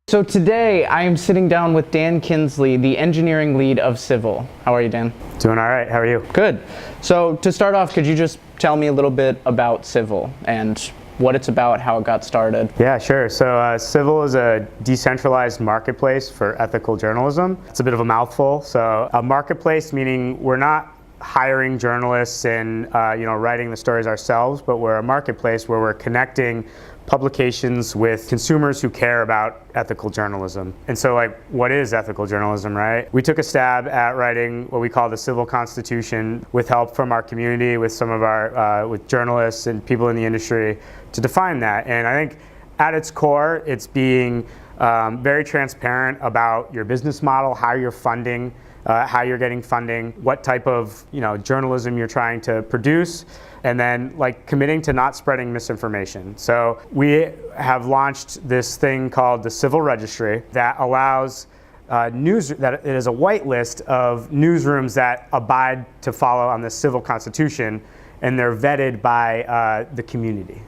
So today I am sitting down with Dan Kinsley, the engineering lead of Civil. How are you, Dan? Doing all right. How are you? Good. So to start off, could you just tell me a little bit about Civil and what it's about, how it got started? Yeah, sure. So Civil is a decentralized marketplace for ethical journalism. It's a bit of a mouthful. So a marketplace meaning we're not hiring journalists and writing the stories ourselves, but we're a marketplace where we're connecting publications with consumers who care about ethical journalism. And so, what is ethical journalism, right? We took a stab at writing what we call the Civil Constitution with help from our community, with some of our with journalists and people in the industry to define that. And I think at its core, it's being very transparent about your business model, how you're funding, how you're getting funding, what type of journalism you're trying to produce, and then committing to not spreading misinformation. So we have launched this thing called the Civil Registry that allows that it is a whitelist of newsrooms that abide to follow on the Civil Constitution, and they're vetted by the community.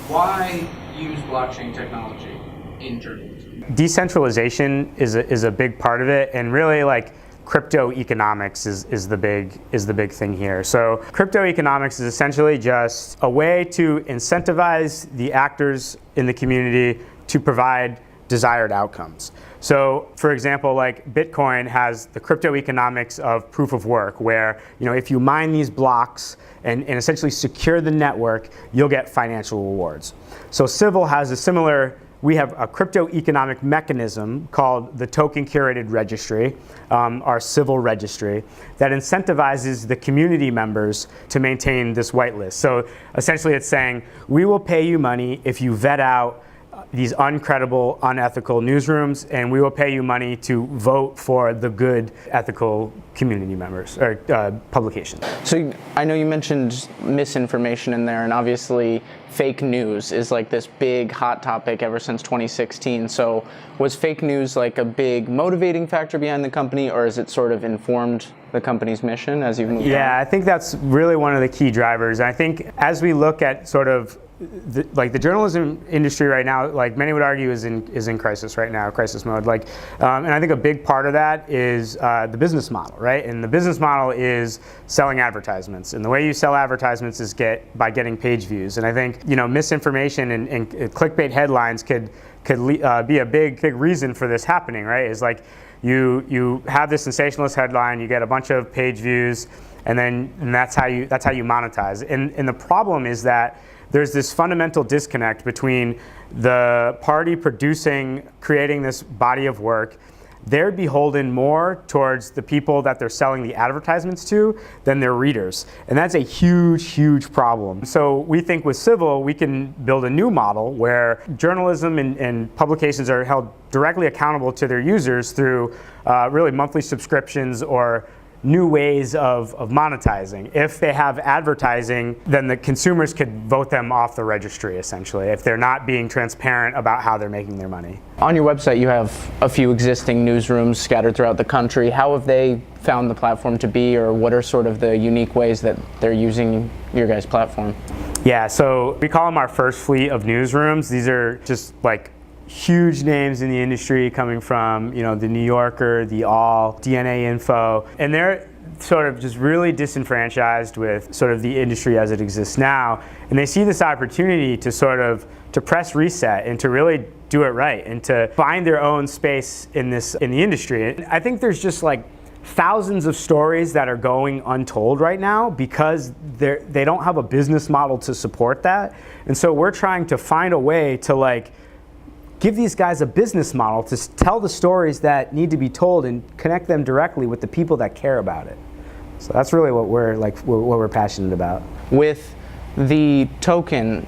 Why use blockchain technology in journalism? Decentralization is a big part of it, and really crypto economics is the big thing here. So crypto economics is essentially just a way to incentivize the actors in the community to provide desired outcomes. So for example, Bitcoin has the crypto economics of proof of work, where if you mine these blocks and essentially secure the network, you'll get financial rewards. So Civil has a similar. We have a crypto economic mechanism called the Token Curated Registry, our Civil Registry, that incentivizes the community members to maintain this whitelist. So essentially it's saying, we will pay you money if you vet out these uncredible, unethical newsrooms, and we will pay you money to vote for the good, ethical community members or publications. So I know you mentioned misinformation in there, and obviously fake news is this big hot topic ever since 2016. So was fake news a big motivating factor behind the company, or has it sort of informed the company's mission as you've moved on? Yeah, I think that's really one of the key drivers. I think as we look at sort of the journalism industry right now, many would argue is in crisis right now, crisis mode. And I think a big part of that is the business model, right? And the business model is selling advertisements, and the way you sell advertisements is by getting page views. And I think misinformation and clickbait headlines could be a big reason for this happening, right? Is you have this sensationalist headline, you get a bunch of page views, and that's how you monetize. And the problem is that there's this fundamental disconnect between the party creating this body of work. They're beholden more towards the people that they're selling the advertisements to than their readers. And that's a huge problem. So we think with Civil, we can build a new model where journalism and publications are held directly accountable to their users through really monthly subscriptions or new ways of monetizing. If they have advertising, then the consumers could vote them off the registry, essentially, if they're not being transparent about how they're making their money. On your website, you have a few existing newsrooms scattered throughout the country. How have they found the platform to be, or what are sort of the unique ways that they're using your guys' platform? Yeah, so we call them our first fleet of newsrooms. These are just huge names in the industry coming from, the New Yorker, the All, DNA Info, and they're sort of just really disenfranchised with sort of the industry as it exists now, and they see this opportunity to press reset and to really do it right and to find their own space in the industry. And I think there's just thousands of stories that are going untold right now because they don't have a business model to support that, and so we're trying to find a way to give these guys a business model to tell the stories that need to be told and connect them directly with the people that care about it. So that's really what we're passionate about. With the token,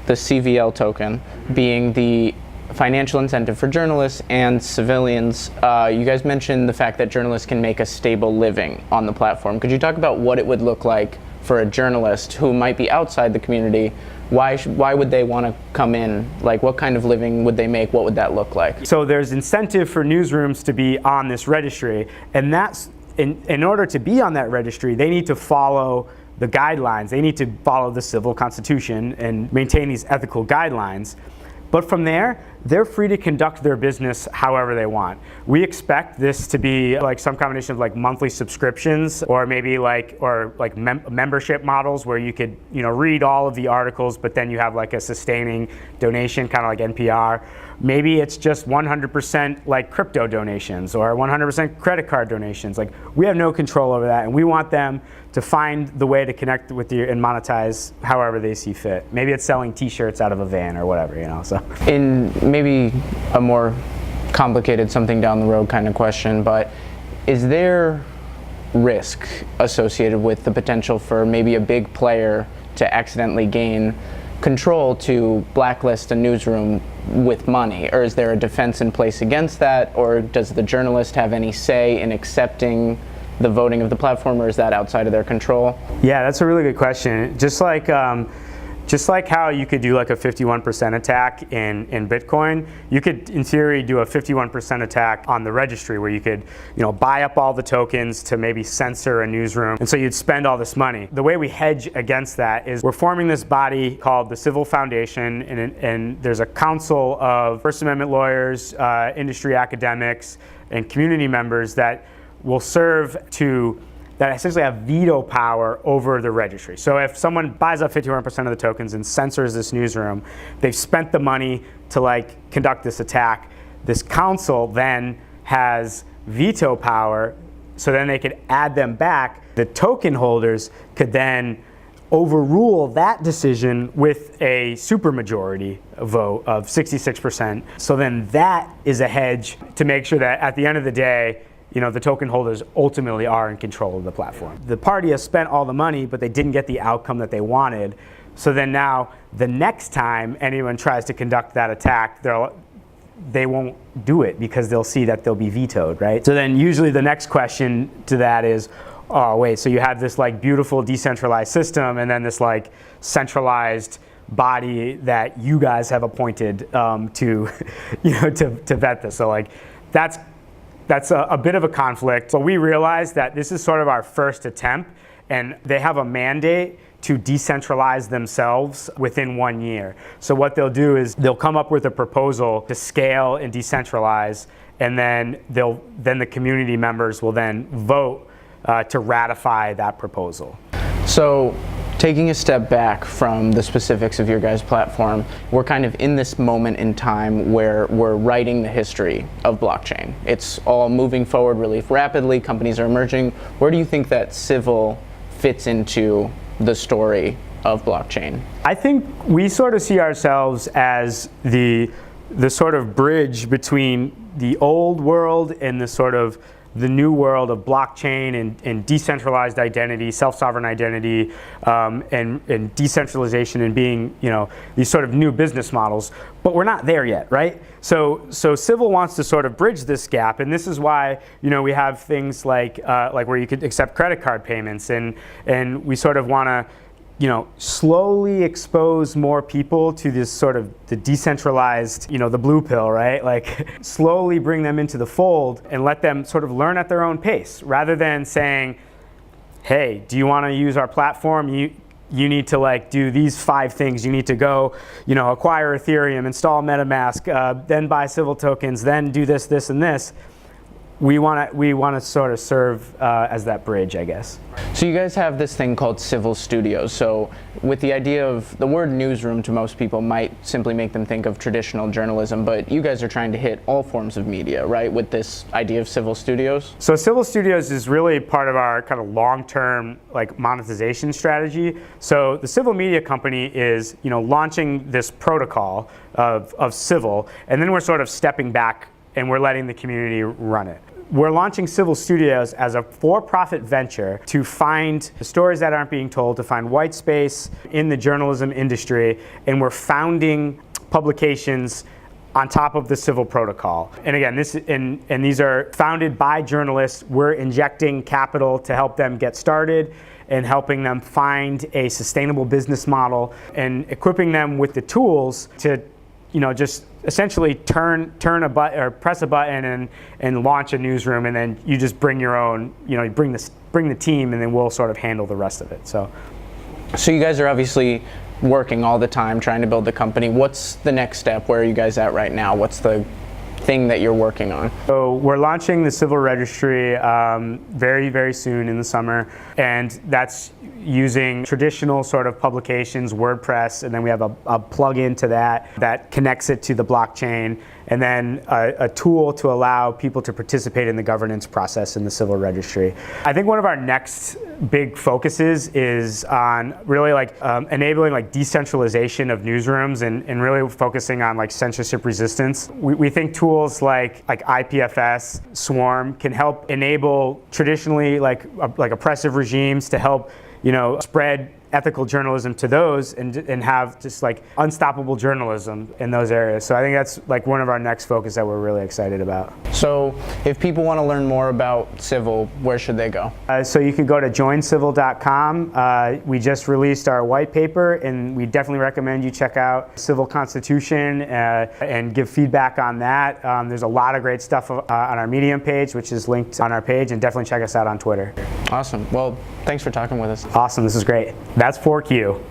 the CVL token, being the financial incentive for journalists and civilians, you guys mentioned the fact that journalists can make a stable living on the platform. Could you talk about what it would look like for a journalist who might be outside the community? Why would they want to come in? What kind of living would they make? What would that look like? So there's incentive for newsrooms to be on this registry, and that's in order to be on that registry, they need to follow the guidelines. They need to follow the Civil Constitution and maintain these ethical guidelines. But from there, they're free to conduct their business however they want. We expect this to be like some combination of like monthly subscriptions, or maybe like membership models where you could read all of the articles, but then you have like a sustaining donation, kind of like NPR. Maybe it's just 100% like crypto donations or 100% credit card donations. Like, we have no control over that, and we want them to find the way to connect with you and monetize however they see fit. Maybe it's selling T-shirts out of a van or whatever, So In maybe a more complicated, something down the road kind of question, but is there risk associated with the potential for maybe a big player to accidentally gain control to blacklist a newsroom with money? Or is there a defense in place against that? Or does the journalist have any say in accepting the voting of the platform, or is that outside of their control? Yeah, that's a really good question. Just like how you could do like a 51% attack in Bitcoin, you could in theory do a 51% attack on the registry, where you could buy up all the tokens to maybe censor a newsroom, and so you'd spend all this money. The way we hedge against that is we're forming this body called the Civil Foundation, and there's a council of First Amendment lawyers, industry academics, and community members that will serve that essentially have veto power over the registry. So if someone buys up 51% of the tokens and censors this newsroom, they've spent the money to conduct this attack. This council then has veto power, so then they could add them back. The token holders could then overrule that decision with a supermajority vote of 66%. So then that is a hedge to make sure that at the end of the day, the token holders ultimately are in control of the platform. The party has spent all the money, but they didn't get the outcome that they wanted. So then now, the next time anyone tries to conduct that attack, they won't do it because they'll see that they'll be vetoed, right? So then usually the next question to that is, oh wait, so you have this beautiful decentralized system, and then this centralized body that you guys have appointed to vet this. So that's a bit of a conflict. So we realized that this is sort of our first attempt, and they have a mandate to decentralize themselves within 1 year. So what they'll do is they'll come up with a proposal to scale and decentralize, and then the community members will then vote to ratify that proposal. So, taking a step back from the specifics of your guys' platform, we're kind of in this moment in time where we're writing the history of blockchain. It's all moving forward really rapidly, companies are emerging. Where do you think that Civil fits into the story of blockchain? I think we sort of see ourselves as the sort of bridge between the old world and the new world of blockchain and decentralized identity, self-sovereign identity, and decentralization, and being these sort of new business models. But we're not there yet, right? So Civil wants to sort of bridge this gap, and this is why we have things like where you could accept credit card payments, and we sort of want to slowly expose more people to this sort of the decentralized, the blue pill, right? Slowly bring them into the fold and let them sort of learn at their own pace, rather than saying, hey, do you want to use our platform? You need to do these 5 things. You need to go, acquire Ethereum, install MetaMask, then buy Civil tokens, then do this, this, and this. We want to sort of serve as that bridge, I guess. So you guys have this thing called Civil Studios. So with the idea of the word newsroom to most people might simply make them think of traditional journalism, but you guys are trying to hit all forms of media, right? With this idea of Civil Studios? So Civil Studios is really part of our kind of long-term monetization strategy. So the Civil Media Company is launching this protocol of Civil, and then we're sort of stepping back and we're letting the community run it. We're launching Civil Studios as a for-profit venture to find the stories that aren't being told, to find white space in the journalism industry, and we're founding publications on top of the Civil protocol. And again, these are founded by journalists. We're injecting capital to help them get started and helping them find a sustainable business model and equipping them with the tools to just essentially turn a button or press a button and launch a newsroom, and then you just bring your own, you bring the team, and then we'll sort of handle the rest of it. So you guys are obviously working all the time trying to build the company. What's the next step? Where are you guys at right now? What's the thing that you're working on? So we're launching the civil registry very, very soon in the summer, and that's using traditional sort of publications, WordPress, and then we have a plug-in to that connects it to the blockchain, and then a tool to allow people to participate in the governance process in the civil registry. I think one of our next big focuses is on really enabling decentralization of newsrooms and really focusing on censorship resistance. We think tools like IPFS, Swarm can help enable traditionally oppressive regimes to help spread ethical journalism to those and have just unstoppable journalism in those areas. So I think that's one of our next focus that we're really excited about. So if people want to learn more about Civil, where should they go? So you can go to joincivil.com. We just released our white paper, and we definitely recommend you check out Civil Constitution and give feedback on that. There's a lot of great stuff on our Medium page, which is linked on our page, and definitely check us out on Twitter. Awesome. Well, thanks for talking with us. Awesome. This is great. That's ForkU.